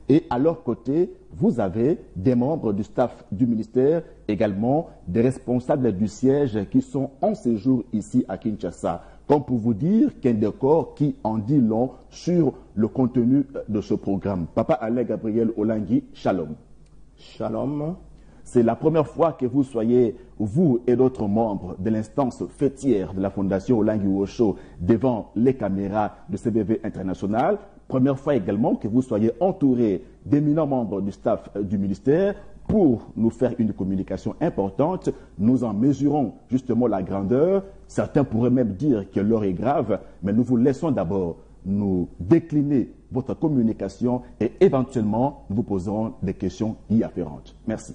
Et à leur côté, vous avez des membres du staff du ministère, également des responsables du siège qui sont en séjour ici à Kinshasa. Comme pour vous dire qu'un décor qui en dit long sur le contenu de ce programme. Papa Alain Gabriel Olangui, shalom. Shalom. C'est la première fois que vous soyez, vous et d'autres membres de l'instance fêtière de la Fondation Olangui Osho devant les caméras de CBV International. Première fois également que vous soyez entouré d'éminents membres du staff du ministère pour nous faire une communication importante. Nous en mesurons justement la grandeur. Certains pourraient même dire que l'heure est grave, mais nous vous laissons d'abord nous décliner votre communication et éventuellement nous vous poserons des questions y afférentes. Merci.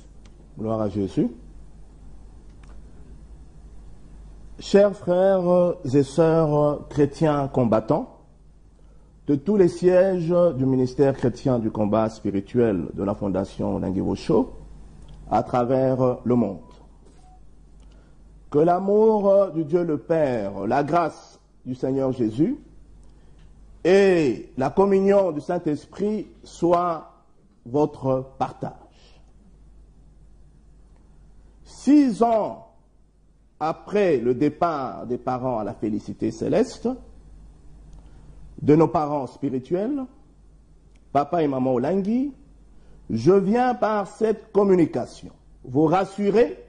Gloire à Jésus. Chers frères et sœurs chrétiens combattants, de tous les sièges du ministère chrétien du combat spirituel de la Fondation Olangui Osho à travers le monde. Que l'amour du Dieu le Père, la grâce du Seigneur Jésus et la communion du Saint-Esprit soient votre partage. 6 ans après le départ des parents à la félicité céleste, de nos parents spirituels, papa et maman Olangui, je viens par cette communication vous rassurer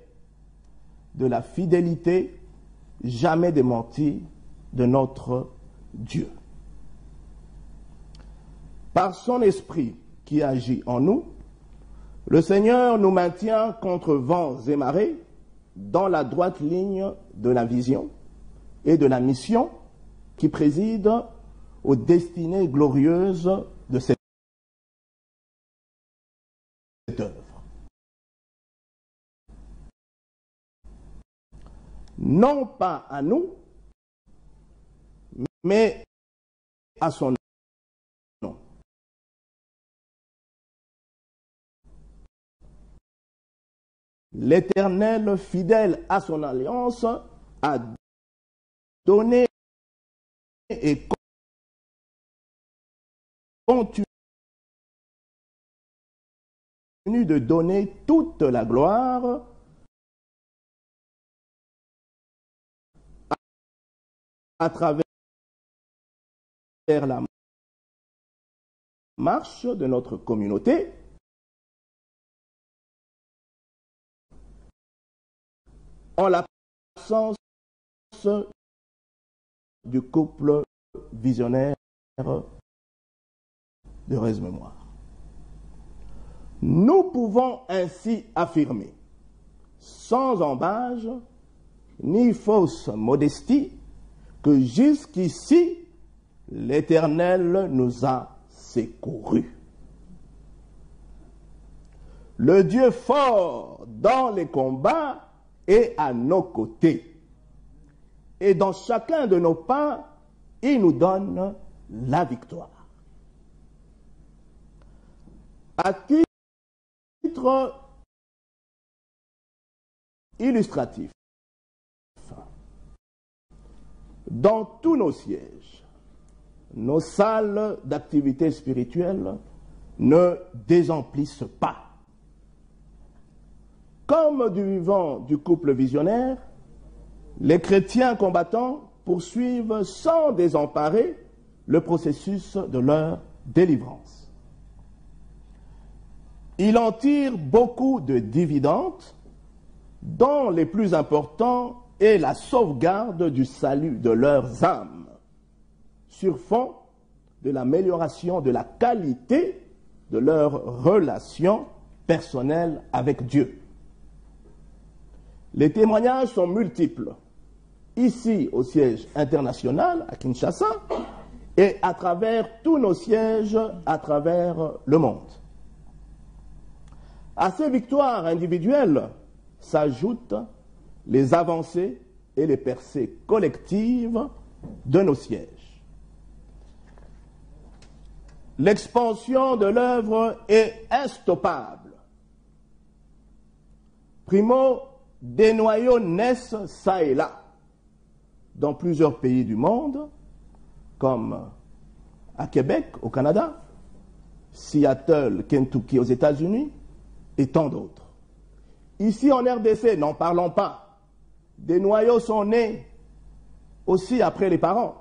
de la fidélité jamais démentie de notre Dieu. Par son esprit qui agit en nous, le Seigneur nous maintient contre vents et marées dans la droite ligne de la vision et de la mission qui préside aux destinées glorieuses de cette œuvre. Non pas à nous, mais à son nom. L'Éternel, fidèle à son alliance, a donné et continue de donner toute la gloire à travers la marche de notre communauté en l'absence du couple visionnaire de Reste-Mémoire. Nous pouvons ainsi affirmer, sans embâge ni fausse modestie, que jusqu'ici, l'Éternel nous a secourus. Le Dieu fort dans les combats est à nos côtés. Et dans chacun de nos pas, il nous donne la victoire. À titre illustratif, dans tous nos sièges, nos salles d'activité spirituelle ne désemplissent pas. Comme du vivant du couple visionnaire, les chrétiens combattants poursuivent sans désemparer le processus de leur délivrance. Ils en tirent beaucoup de dividendes, dont les plus importants est la sauvegarde du salut de leurs âmes, sur fond de l'amélioration de la qualité de leurs relations personnelles avec Dieu. Les témoignages sont multiples, ici au siège international à Kinshasa et à travers tous nos sièges à travers le monde. À ces victoires individuelles s'ajoutent les avancées et les percées collectives de nos sièges. L'expansion de l'œuvre est instoppable. Primo, des noyaux naissent çà et là, dans plusieurs pays du monde, comme à Québec, au Canada, Seattle, Kentucky aux États-Unis, et tant d'autres. Ici en RDC, n'en parlons pas. Des noyaux sont nés aussi après les parents.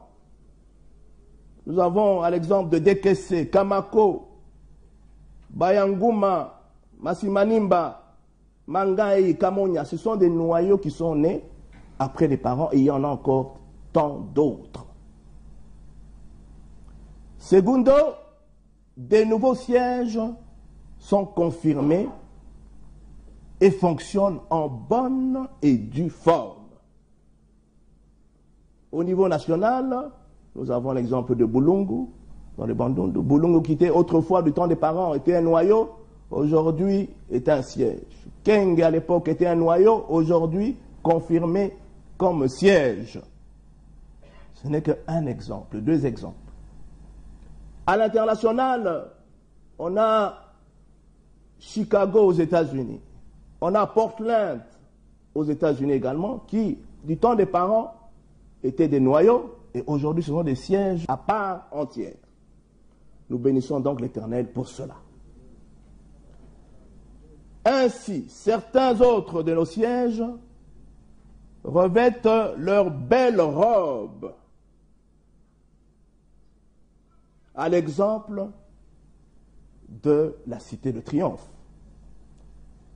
Nous avons à l'exemple de Dekese, Kamako, Bayanguma, Masimanimba, Mangaï, Kamonia. Ce sont des noyaux qui sont nés après les parents et il y en a encore tant d'autres. Segundo, des nouveaux sièges sont confirmés et fonctionnent en bonne et due forme. Au niveau national, nous avons l'exemple de Bulungu, dans le Bandundu. Bulungu qui était autrefois du temps des parents était un noyau, aujourd'hui est un siège. Kenge à l'époque était un noyau, aujourd'hui confirmé comme siège. Ce n'est qu'un exemple, deux exemples. À l'international, on a Chicago aux États-Unis. On a Portland aux États-Unis également, qui, du temps des parents, étaient des noyaux, et aujourd'hui ce sont des sièges à part entière. Nous bénissons donc l'Éternel pour cela. Ainsi, certains autres de nos sièges revêtent leurs belles robes, à l'exemple de la Cité de Triomphe,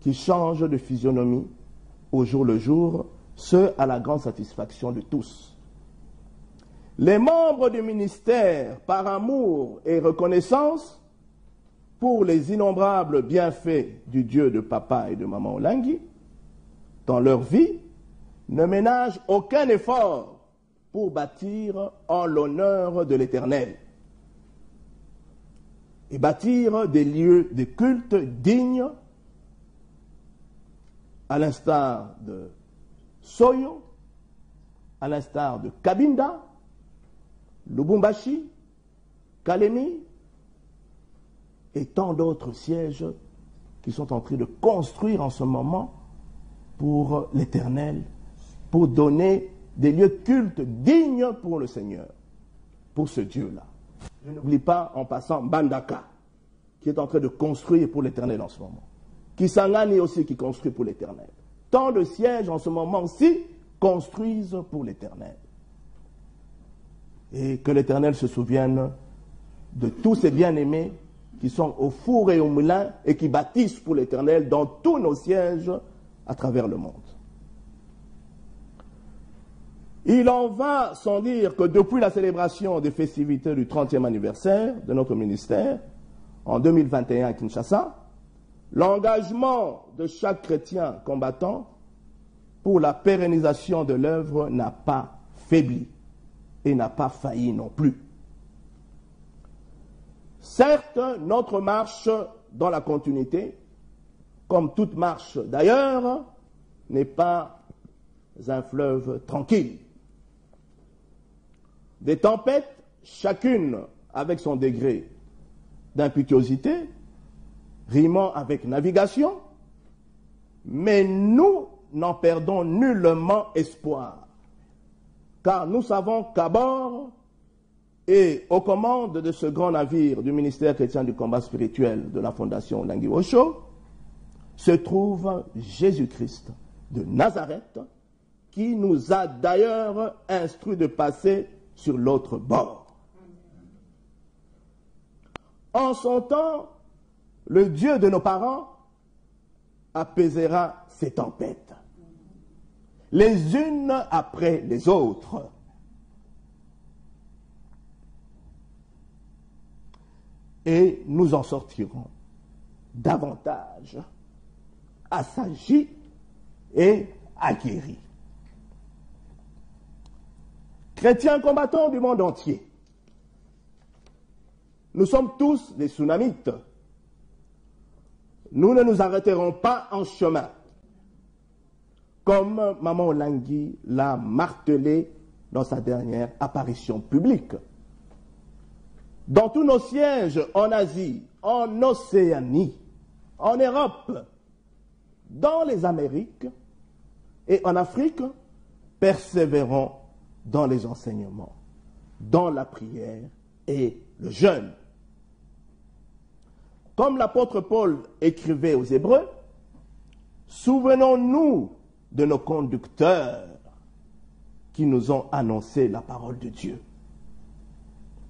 qui change de physionomie au jour le jour, ce à la grande satisfaction de tous. Les membres du ministère, par amour et reconnaissance pour les innombrables bienfaits du Dieu de papa et de maman Olangi, dans leur vie, ne ménagent aucun effort pour bâtir en l'honneur de l'Éternel et bâtir des lieux de culte dignes, à l'instar de Soyo, à l'instar de Kabinda, Lubumbashi, Kalemi et tant d'autres sièges qui sont en train de construire en ce moment pour l'Éternel, pour donner des lieux de culte dignes pour le Seigneur, pour ce Dieu-là. Je n'oublie pas en passant Bandaka, qui est en train de construire pour l'Éternel en ce moment. Kisangani aussi qui construit pour l'Éternel. Tant de sièges en ce moment-ci construisent pour l'Éternel. Et que l'Éternel se souvienne de tous ces bien-aimés qui sont au four et au moulin et qui bâtissent pour l'Éternel dans tous nos sièges à travers le monde. Il en va sans dire que depuis la célébration des festivités du 30e anniversaire de notre ministère, en 2021 à Kinshasa, l'engagement de chaque chrétien combattant pour la pérennisation de l'œuvre n'a pas faibli et n'a pas failli non plus. Certes, notre marche dans la continuité, comme toute marche d'ailleurs, n'est pas un fleuve tranquille. Des tempêtes, chacune avec son degré d'impétuosité, rimant avec navigation, mais nous n'en perdons nullement espoir, car nous savons qu'à bord et aux commandes de ce grand navire du ministère chrétien du combat spirituel de la Fondation Olangi Osho se trouve Jésus-Christ de Nazareth, qui nous a d'ailleurs instruit de passer sur l'autre bord. En son temps, le Dieu de nos parents apaisera ces tempêtes, les unes après les autres. Et nous en sortirons davantage assagis et aguerris. Chrétiens combattants du monde entier, nous sommes tous des Tsunamites. Nous ne nous arrêterons pas en chemin, comme Maman Olangi l'a martelé dans sa dernière apparition publique. Dans tous nos sièges en Asie, en Océanie, en Europe, dans les Amériques et en Afrique, persévérons dans les enseignements, dans la prière et le jeûne. comme l'apôtre Paul écrivait aux Hébreux, souvenons-nous de nos conducteurs qui nous ont annoncé la parole de Dieu.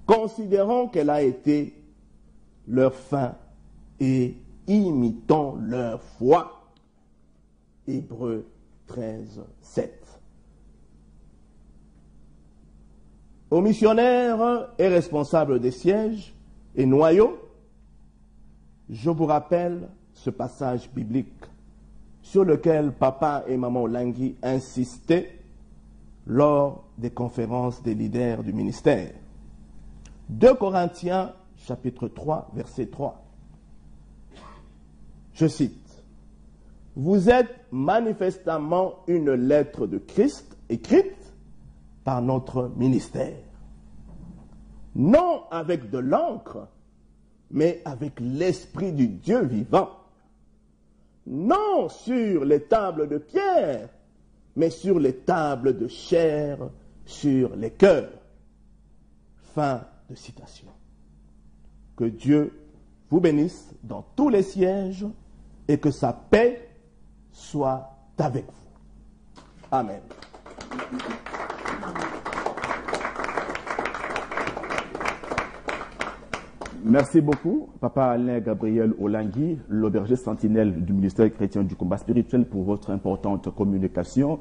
Considérons qu'elle a été leur fin et imitons leur foi. Hébreux 13, 7. Aux missionnaires et responsables des sièges et noyaux, je vous rappelle ce passage biblique sur lequel papa et maman Olangi insistaient lors des conférences des leaders du ministère. 2 Corinthiens, chapitre 3, verset 3. Je cite, « Vous êtes manifestement une lettre de Christ écrite par notre ministère, non avec de l'encre, mais avec l'Esprit du Dieu vivant, non sur les tables de pierre, mais sur les tables de chair, sur les cœurs. » Fin de citation. Que Dieu vous bénisse dans tous les sièges et que sa paix soit avec vous. Amen. Merci beaucoup, Papa Alain Gabriel Olangi, l'auberger sentinelle du ministère chrétien du combat spirituel, pour votre importante communication.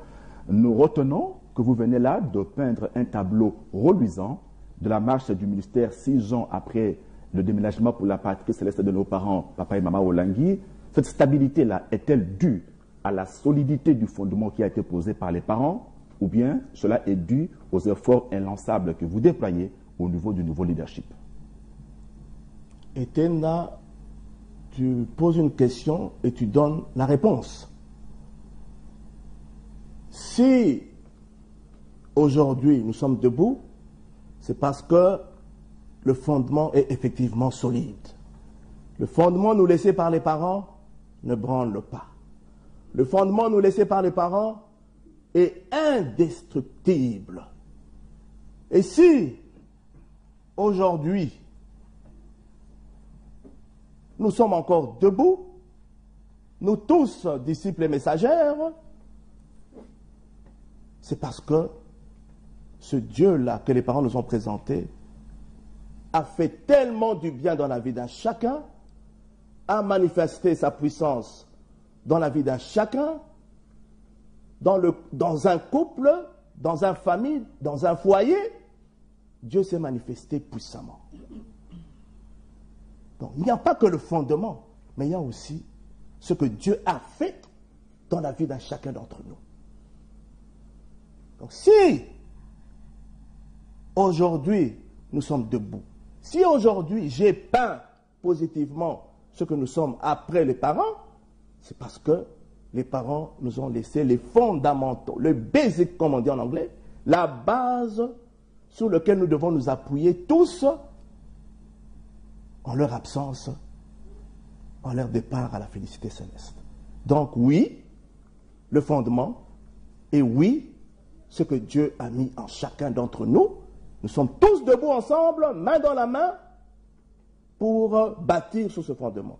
Nous retenons que vous venez là de peindre un tableau reluisant de la marche du ministère 6 ans après le déménagement pour la patrie céleste de nos parents, Papa et Maman Olangi. Cette stabilité-là est-elle due à la solidité du fondement qui a été posé par les parents, ou bien cela est dû aux efforts inlançables que vous déployez au niveau du nouveau leadership? Et Tenda, tu poses une question et tu donnes la réponse. Si aujourd'hui nous sommes debout, c'est parce que le fondement est effectivement solide. Le fondement nous laissé par les parents ne branle pas. Le fondement nous laissé par les parents est indestructible. Et si aujourd'hui nous sommes encore debout, nous tous, disciples et messagères, c'est parce que ce Dieu-là que les parents nous ont présenté a fait tellement du bien dans la vie d'un chacun, a manifesté sa puissance dans la vie d'un chacun, dans un couple, dans une famille, dans un foyer. Dieu s'est manifesté puissamment. Donc, il n'y a pas que le fondement, mais il y a aussi ce que Dieu a fait dans la vie d'un chacun d'entre nous. Donc, si aujourd'hui nous sommes debout, si aujourd'hui j'ai peint positivement ce que nous sommes après les parents, c'est parce que les parents nous ont laissé les fondamentaux, le basic, comme on dit en anglais, la base sur laquelle nous devons nous appuyer tous en leur absence, en leur départ à la félicité céleste. Donc oui, le fondement, et oui, ce que Dieu a mis en chacun d'entre nous, nous sommes tous debout ensemble, main dans la main, pour bâtir sur ce fondement.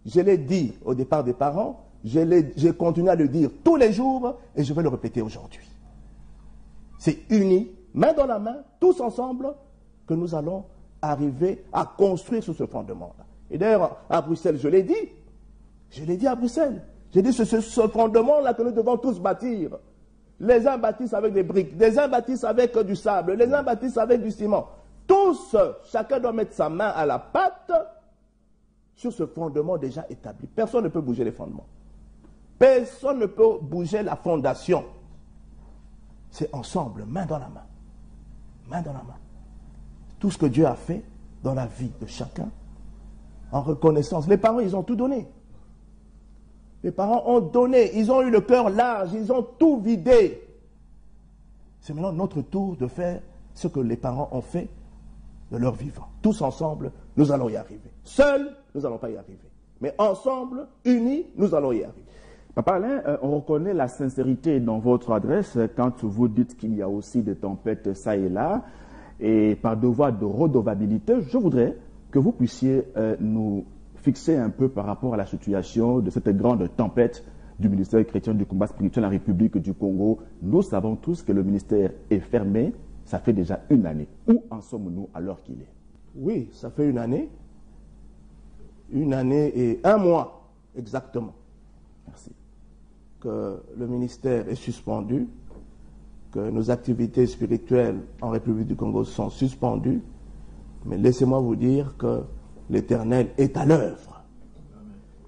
Je l'ai dit au départ des parents, j'ai continué à le dire tous les jours, et je vais le répéter aujourd'hui. C'est unis, main dans la main, tous ensemble, que nous allons arriver à construire sur ce fondement-là. Et d'ailleurs, à Bruxelles, je l'ai dit à Bruxelles, j'ai dit ce fondement-là que nous devons tous bâtir. Les uns bâtissent avec des briques, les uns bâtissent avec du sable, les uns bâtissent avec du ciment. Tous, chacun doit mettre sa main à la pâte sur ce fondement déjà établi. Personne ne peut bouger les fondements. Personne ne peut bouger la fondation. C'est ensemble, main dans la main. Main dans la main. Tout ce que Dieu a fait dans la vie de chacun, en reconnaissance. Les parents, ils ont tout donné. Les parents ont donné, ils ont eu le cœur large, ils ont tout vidé. C'est maintenant notre tour de faire ce que les parents ont fait de leur vivant. Tous ensemble, nous allons y arriver. Seuls, nous n'allons pas y arriver. Mais ensemble, unis, nous allons y arriver. Papa Alain, on reconnaît la sincérité dans votre adresse quand vous dites qu'il y a aussi des tempêtes ça et là. Et par devoir de redevabilité, je voudrais que vous puissiez nous fixer un peu par rapport à la situation de cette grande tempête du ministère chrétien du combat spirituel en République du Congo. Nous savons tous que le ministère est fermé, ça fait déjà une année. Où en sommes-nous à l'heure qu'il est? Oui, ça fait une année et un mois exactement. Merci. Que le ministère est suspendu, que nos activités spirituelles en République du Congo sont suspendues, mais laissez-moi vous dire que l'Éternel est à l'œuvre.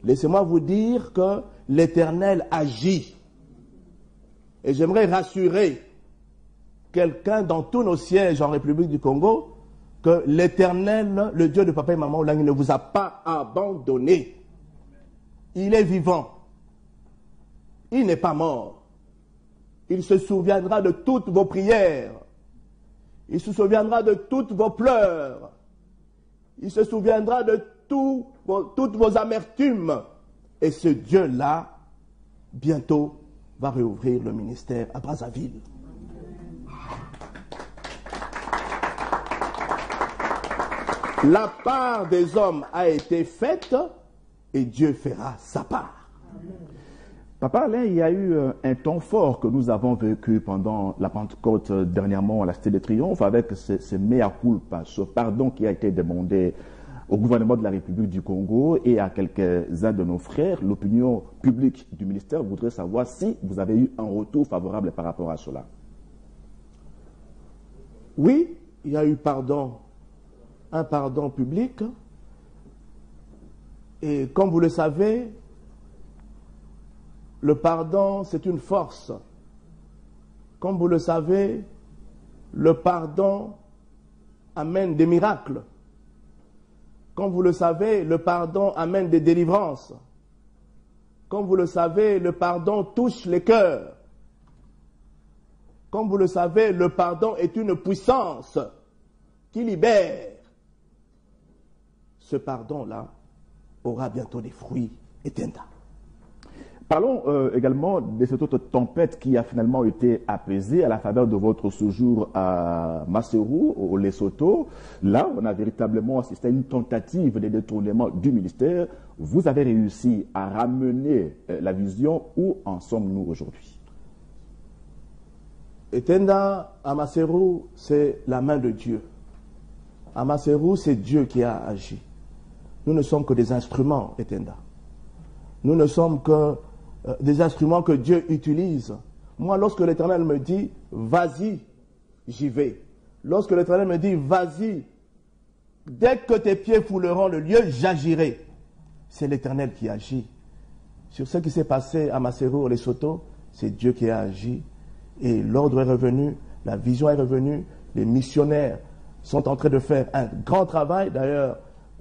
Laissez-moi vous dire que l'Éternel agit. Et j'aimerais rassurer quelqu'un dans tous nos sièges en République du Congo que l'Éternel, le Dieu de papa et maman Olangi, ne vous a pas abandonné. Il est vivant. Il n'est pas mort. Il se souviendra de toutes vos prières. Il se souviendra de toutes vos pleurs. Il se souviendra de toutes vos amertumes. Et ce Dieu-là, bientôt, va réouvrir le ministère à Brazzaville. La part des hommes a été faite et Dieu fera sa part. Papa Alain, il y a eu un temps fort que nous avons vécu pendant la Pentecôte dernièrement à la Cité de Triomphe avec ce mea culpa, ce pardon qui a été demandé au gouvernement de la République du Congo et à quelques-uns de nos frères. L'opinion publique du ministère voudrait savoir si vous avez eu un retour favorable par rapport à cela. Oui, il y a eu un pardon public. Et comme vous le savez, le pardon, c'est une force. Comme vous le savez, le pardon amène des miracles. Comme vous le savez, le pardon amène des délivrances. Comme vous le savez, le pardon touche les cœurs. Comme vous le savez, le pardon est une puissance qui libère. Ce pardon-là aura bientôt des fruits éteints. Parlons également de cette autre tempête qui a finalement été apaisée à la faveur de votre séjour à Maseru, au Lesotho. Là, on a véritablement assisté à une tentative de détournement du ministère. Vous avez réussi à ramener la vision. Où en sommes-nous aujourd'hui? Etenda, à Maseru, c'est la main de Dieu. À Maseru, c'est Dieu qui a agi. Nous ne sommes que des instruments, Etenda. Nous ne sommes que des instruments que Dieu utilise. Moi, lorsque l'Éternel me dit « vas-y », j'y vais. Lorsque l'Éternel me dit « vas-y », dès que tes pieds fouleront le lieu, j'agirai. C'est l'Éternel qui agit. Sur ce qui s'est passé à Maseru, au Lesotho, c'est Dieu qui a agi. Et l'ordre est revenu, la vision est revenue, les missionnaires sont en train de faire un grand travail. D'ailleurs,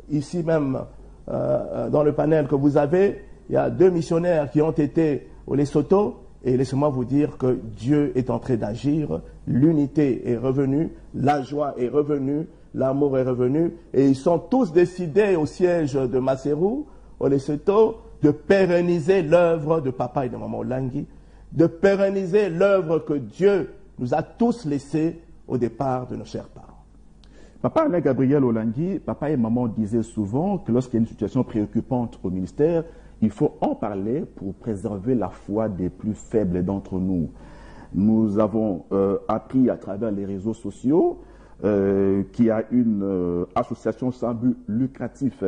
ici même, dans le panel que vous avez, il y a 2 missionnaires qui ont été au Lesotho. Et laissez-moi vous dire que Dieu est en train d'agir. L'unité est revenue, la joie est revenue, l'amour est revenu. Et ils sont tous décidés au siège de Maseru, au Lesotho, de pérenniser l'œuvre de papa et de maman Olangi, de pérenniser l'œuvre que Dieu nous a tous laissée au départ de nos chers parents. Papa Alain Gabriel Olangi, papa et maman disaient souvent que lorsqu'il y a une situation préoccupante au ministère, il faut en parler pour préserver la foi des plus faibles d'entre nous. Nous avons appris à travers les réseaux sociaux qu'il y a une association sans but lucratif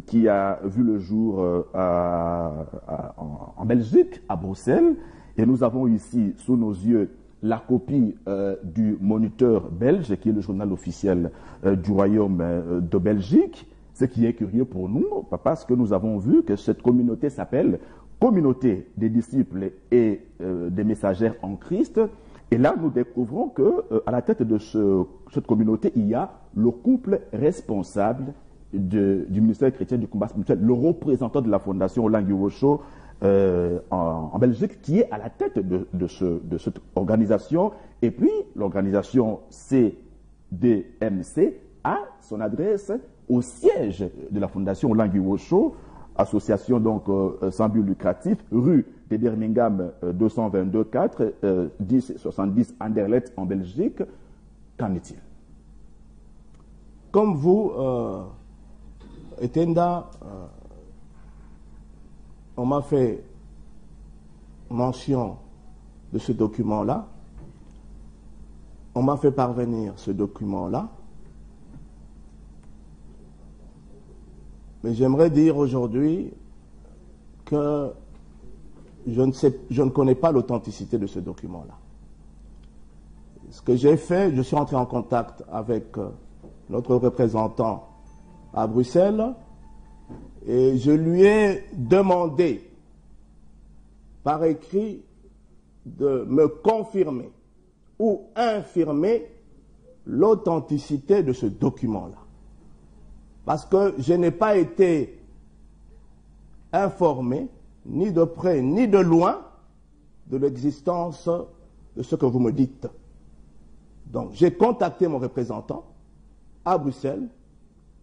qui a vu le jour en Belgique, à Bruxelles. Et nous avons ici, sous nos yeux, la copie du Moniteur belge, qui est le journal officiel du Royaume de Belgique. Ce qui est curieux pour nous, parce que nous avons vu que cette communauté s'appelle Communauté des disciples et des messagères en Christ. Et là, nous découvrons qu'à la tête de cette communauté, il y a le couple responsable du ministère chrétien du combat spirituel, le représentant de la fondation Olangi Wosho en Belgique, qui est à la tête de cette organisation. Et puis, l'organisation CDMC a son adresse au siège de la fondation Olangi Wosho, association donc sans but lucratif, rue de Birmingham 222 4 1070 Anderlecht en Belgique. Qu'en est-il? Comme vous, Etenda, on m'a fait mention de ce document-là. On m'a fait parvenir ce document-là. Mais j'aimerais dire aujourd'hui que je ne connais pas l'authenticité de ce document-là. Ce que j'ai fait, je suis entré en contact avec notre représentant à Bruxelles et je lui ai demandé par écrit de me confirmer ou infirmer l'authenticité de ce document-là. Parce que je n'ai pas été informé, ni de près ni de loin, de l'existence de ce que vous me dites. Donc j'ai contacté mon représentant à Bruxelles,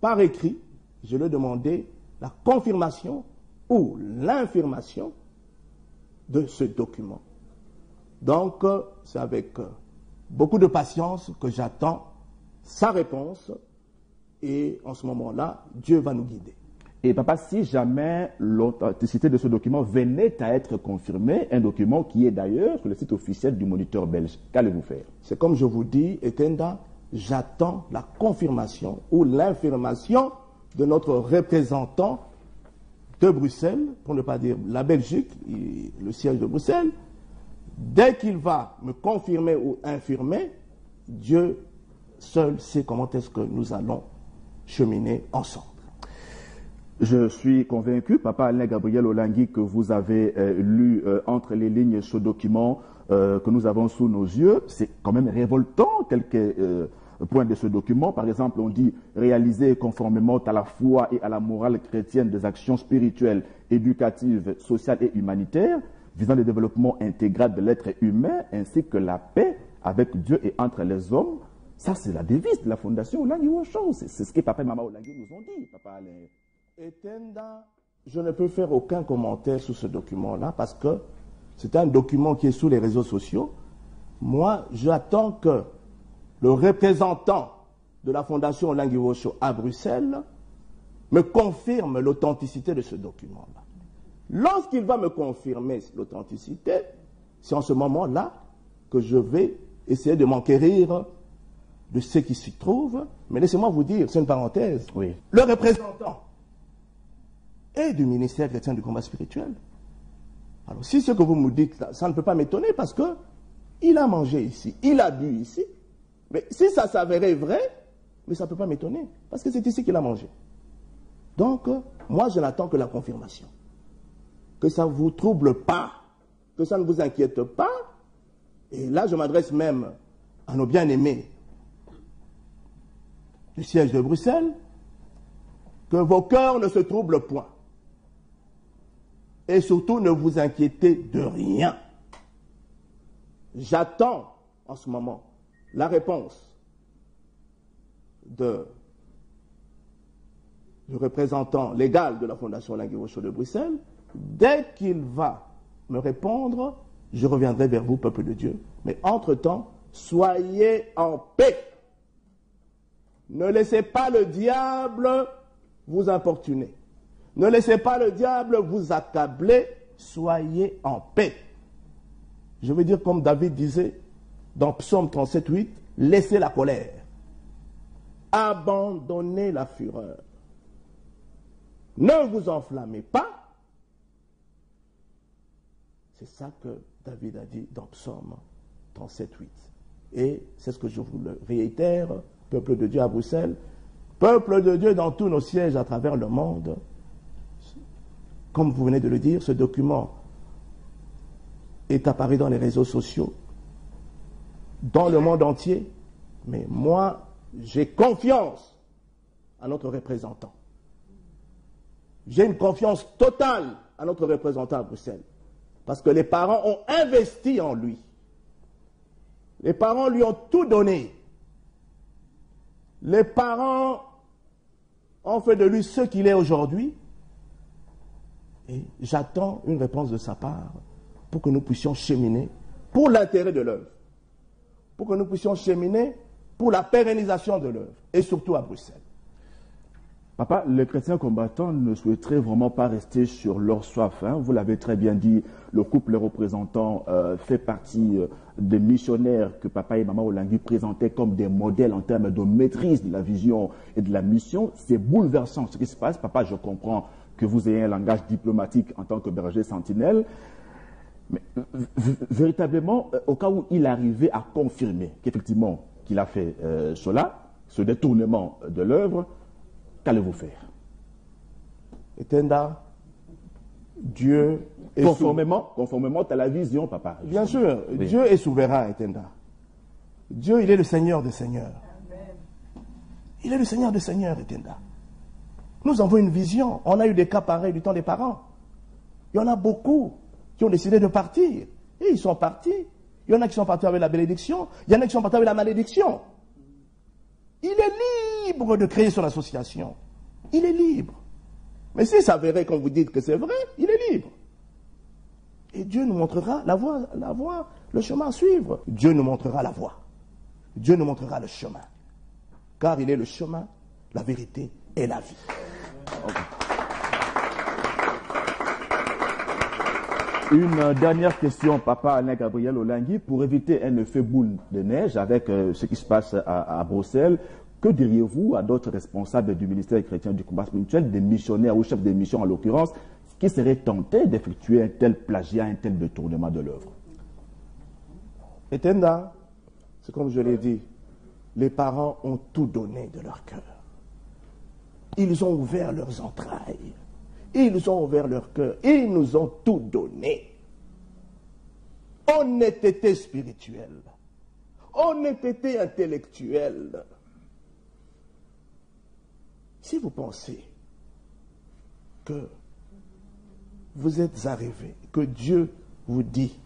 par écrit, je lui ai demandé la confirmation ou l'infirmation de ce document. Donc c'est avec beaucoup de patience que j'attends sa réponse et en ce moment-là, Dieu va nous guider. Et papa, si jamais l'authenticité de ce document venait à être confirmée, un document qui est d'ailleurs sur le site officiel du Moniteur belge, qu'allez-vous faire? C'est comme je vous dis, Etenda, j'attends la confirmation ou l'infirmation de notre représentant de Bruxelles, pour ne pas dire la Belgique, le siège de Bruxelles. Dès qu'il va me confirmer ou infirmer, Dieu seul sait comment est-ce que nous allons cheminer ensemble. Je suis convaincu, papa Alain Gabriel Olangui, que vous avez lu entre les lignes ce document que nous avons sous nos yeux. C'est quand même révoltant, quelques points de ce document. Par exemple, on dit réaliser conformément à la foi et à la morale chrétienne des actions spirituelles, éducatives, sociales et humanitaires visant le développement intégral de l'être humain ainsi que la paix avec Dieu et entre les hommes. Ça, c'est la devise de la Fondation Olangui Osho. C'est ce que papa et maman Olangui nous ont dit, papa Alain. Etenda, je ne peux faire aucun commentaire sur ce document-là parce que c'est un document qui est sous les réseaux sociaux. Moi, j'attends que le représentant de la Fondation Olangui Osho à Bruxelles me confirme l'authenticité de ce document-là. Lorsqu'il va me confirmer l'authenticité, c'est en ce moment-là que je vais essayer de m'enquérir de ce qui s'y trouve. Mais laissez-moi vous dire, c'est une parenthèse. Oui. Le représentant et du ministère chrétien du combat spirituel. Alors, si ce que vous me dites, ça ne peut pas m'étonner parce que il a mangé ici, il a bu ici. Mais si ça s'avérait vrai, mais ça ne peut pas m'étonner parce que c'est ici qu'il a mangé. Donc, moi, je n'attends que la confirmation. Que ça ne vous trouble pas, que ça ne vous inquiète pas. Et là, je m'adresse même à nos bien-aimés du siège de Bruxelles, que vos cœurs ne se troublent point. Et surtout, ne vous inquiétez de rien. J'attends en ce moment la réponse du représentant légal de la Fondation Olangui Osho de Bruxelles. Dès qu'il va me répondre, je reviendrai vers vous, peuple de Dieu. Mais entre-temps, soyez en paix. Ne laissez pas le diable vous importuner. Ne laissez pas le diable vous accabler. Soyez en paix. Je veux dire comme David disait dans Psaume 37:8, laissez la colère. Abandonnez la fureur. Ne vous enflammez pas. C'est ça que David a dit dans Psaume 37:8. Et c'est ce que je vous le réitère, peuple de Dieu à Bruxelles, peuple de Dieu dans tous nos sièges à travers le monde. Comme vous venez de le dire, ce document est apparu dans les réseaux sociaux, dans le monde entier. Mais moi, j'ai confiance à notre représentant. J'ai une confiance totale à notre représentant à Bruxelles. Parce que les parents ont investi en lui. Les parents lui ont tout donné. Les parents ont fait de lui ce qu'il est aujourd'hui. Et j'attends une réponse de sa part pour que nous puissions cheminer pour l'intérêt de l'œuvre. Pour que nous puissions cheminer pour la pérennisation de l'œuvre. Et surtout à Bruxelles. Papa, les chrétiens combattants ne souhaiteraient vraiment pas rester sur leur soif. Hein. Vous l'avez très bien dit, le couple représentant fait partie des missionnaires que papa et maman Olangui présentaient comme des modèles en termes de maîtrise de la vision et de la mission. C'est bouleversant ce qui se passe. Papa, je comprends que vous ayez un langage diplomatique en tant que berger sentinelle. Mais véritablement, au cas où il arrivait à confirmer qu'effectivement qu'il a fait cela, ce détournement de l'œuvre, qu'allez-vous faire? Etenda, Dieu est conformément à la vision, papa. Bien sûr, oui. Dieu est souverain, Etenda. Dieu, il est le Seigneur des Seigneurs. Il est le Seigneur des Seigneurs, Etenda. Nous avons une vision. On a eu des cas pareils du temps des parents. Il y en a beaucoup qui ont décidé de partir. Et ils sont partis. Il y en a qui sont partis avec la bénédiction. Il y en a qui sont partis avec la malédiction. Il est libre de créer son association. Il est libre. Mais s'il s'avérait, comme vous dites que c'est vrai, il est libre. Et Dieu nous montrera la voie, le chemin à suivre. Dieu nous montrera la voie. Dieu nous montrera le chemin. Car il est le chemin, la vérité et la vie. Okay. Une dernière question, papa Alain Gabriel Olangui, pour éviter un effet boule de neige avec ce qui se passe à Bruxelles. Que diriez-vous à d'autres responsables du ministère chrétien du combat spirituel, des missionnaires ou chefs de mission en l'occurrence, qui seraient tentés d'effectuer un tel plagiat, un tel détournement de l'œuvre? Etenda, c'est comme je l'ai dit, les parents ont tout donné de leur cœur. Ils ont ouvert leurs entrailles. Ils ont ouvert leur cœur. Ils nous ont tout donné. Honnêteté spirituelle. Honnêteté intellectuelle. Si vous pensez que vous êtes arrivé, que Dieu vous dit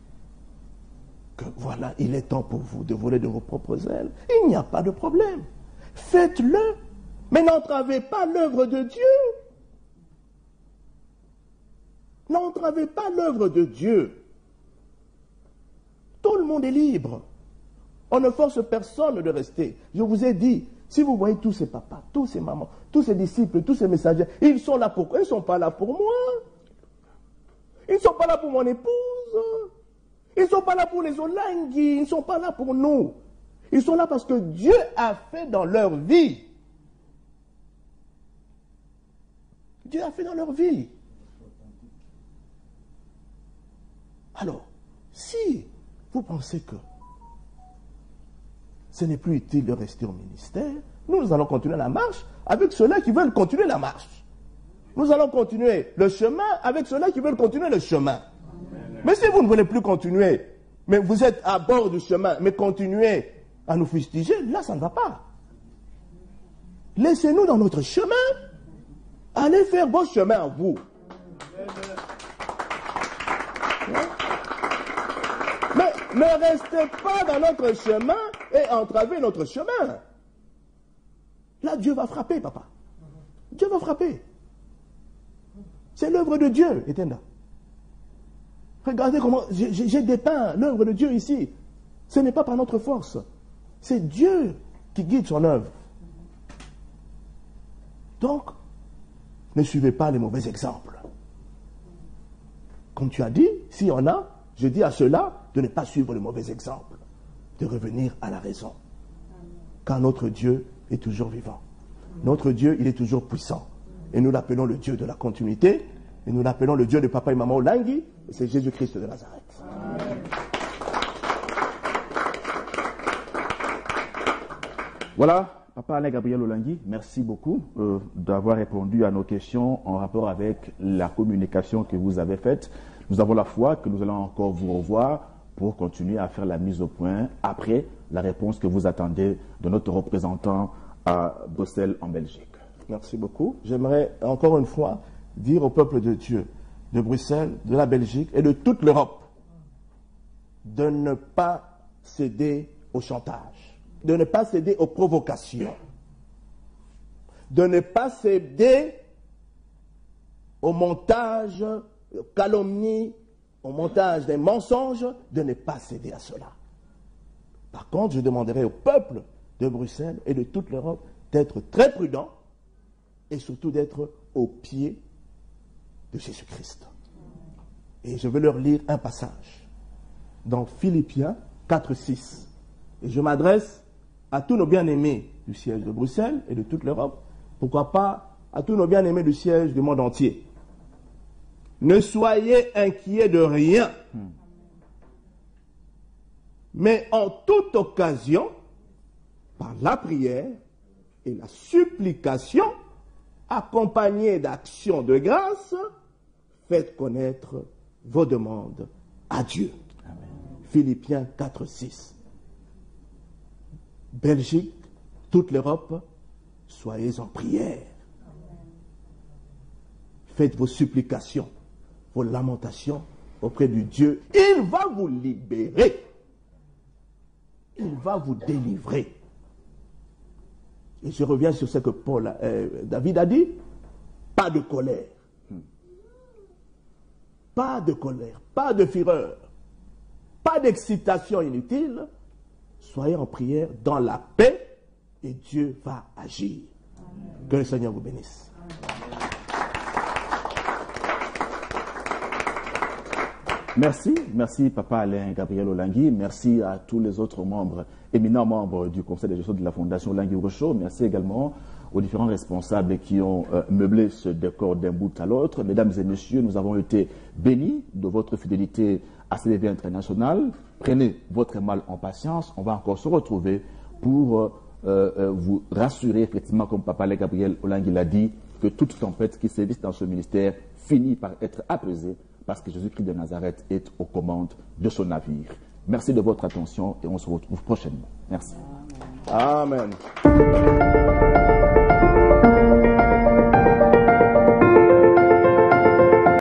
que voilà, il est temps pour vous de voler de vos propres ailes, il n'y a pas de problème. Faites-le, mais n'entravez pas l'œuvre de Dieu. N'entravez pas l'œuvre de Dieu. Tout le monde est libre. On ne force personne de rester. Je vous ai dit, si vous voyez tous ces papas, tous ces mamans, tous ces disciples, tous ces messagers, ils sont là pour quoi? Ils ne sont pas là pour moi. Ils ne sont pas là pour mon épouse. Ils ne sont pas là pour les Olangui. Ils ne sont pas là pour nous. Ils sont là parce que Dieu a fait dans leur vie. Dieu a fait dans leur vie. Alors, si vous pensez que ce n'est plus utile de rester au ministère, nous allons continuer la marche avec ceux-là qui veulent continuer la marche. Nous allons continuer le chemin avec ceux-là qui veulent continuer le chemin. Mais si vous ne voulez plus continuer, mais vous êtes à bord du chemin, mais continuez à nous fustiger, là ça ne va pas. Laissez-nous dans notre chemin. Allez faire vos chemins à vous. Mais ne restez pas dans notre chemin et entravez notre chemin. Là, Dieu va frapper, papa. Dieu va frapper. C'est l'œuvre de Dieu, Etenda. Regardez comment j'ai dépeint l'œuvre de Dieu ici. Ce n'est pas par notre force. C'est Dieu qui guide son œuvre. Donc, ne suivez pas les mauvais exemples. Comme tu as dit, s'il y en a, je dis à ceux-là de ne pas suivre les mauvais exemples, de revenir à la raison. Car notre Dieu est toujours vivant. Notre Dieu, il est toujours puissant. Et nous l'appelons le Dieu de la continuité, et nous l'appelons le Dieu de papa et maman Olangui, et c'est Jésus-Christ de Nazareth. Amen. Voilà, papa Alain Gabriel Olangui, merci beaucoup d'avoir répondu à nos questions en rapport avec la communication que vous avez faite. Nous avons la foi que nous allons encore vous revoir pour continuer à faire la mise au point après la réponse que vous attendez de notre représentant à Bruxelles en Belgique. Merci beaucoup. J'aimerais encore une fois dire au peuple de Dieu, de Bruxelles, de la Belgique et de toute l'Europe, de ne pas céder au chantage, de ne pas céder aux provocations, de ne pas céder au montage, aux calomnies, au montage des mensonges, de ne pas céder à cela. Par contre, je demanderai au peuple de Bruxelles et de toute l'Europe d'être très prudents et surtout d'être au pied de Jésus-Christ. Et je vais leur lire un passage dans Philippiens 4:6. Et je m'adresse à tous nos bien-aimés du siège de Bruxelles et de toute l'Europe, pourquoi pas à tous nos bien-aimés du siège du monde entier. Ne soyez inquiets de rien, mais en toute occasion, par la prière et la supplication, accompagnée d'actions de grâce, faites connaître vos demandes à Dieu. Amen. Philippiens 4:6. Belgique, toute l'Europe, soyez en prière. Faites vos supplications, vos lamentations auprès du Dieu. Il va vous libérer. Il va vous délivrer. Et je reviens sur ce que David a dit. Pas de colère. Pas de colère, pas de fureur, pas d'excitation inutile. Soyez en prière dans la paix et Dieu va agir. Amen. Que le Seigneur vous bénisse. Merci Papa Alain Gabriel Olangui, merci à tous les autres membres, éminents membres du conseil de gestion de la Fondation Olangui Rochaud, merci également aux différents responsables qui ont meublé ce décor d'un bout à l'autre. Mesdames et messieurs, nous avons été bénis de votre fidélité à CBV International. Prenez votre mal en patience. On va encore se retrouver pour vous rassurer, effectivement, comme Papa Alain Gabriel Olangui l'a dit, que toute tempête qui sévit dans ce ministère finit par être apaisée parce que Jésus-Christ de Nazareth est aux commandes de son navire. Merci de votre attention et on se retrouve prochainement. Merci. Amen.